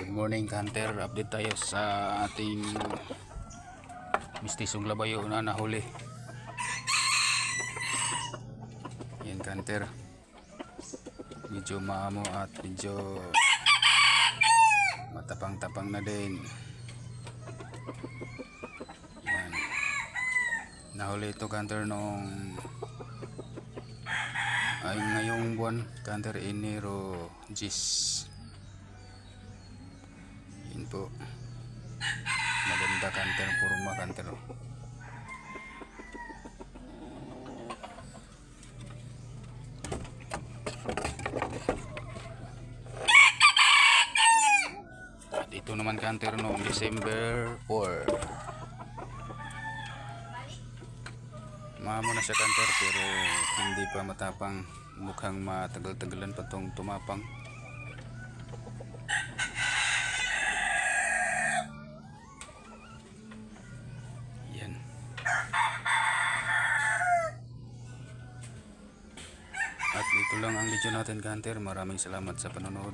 Good morning, Hunter. Update tayo sa ating mistisong labayo na nahuli. Yan, Hunter. Medyo maamo at medyo matapang-tapang na din. Yan. Nahuli ito, Hunter, noong ngayong buwan, Hunter, Enero 10. Yun po, maganda, Hunter, purma, Hunter. At ito naman, Hunter, noong December 4. Maamo na siya, Hunter, pero hindi pa matapang. Mukhang matagal-tagalan pa tong tumapang. Yan. At ito lang ang video natin, Hunter. Maraming salamat sa panonood.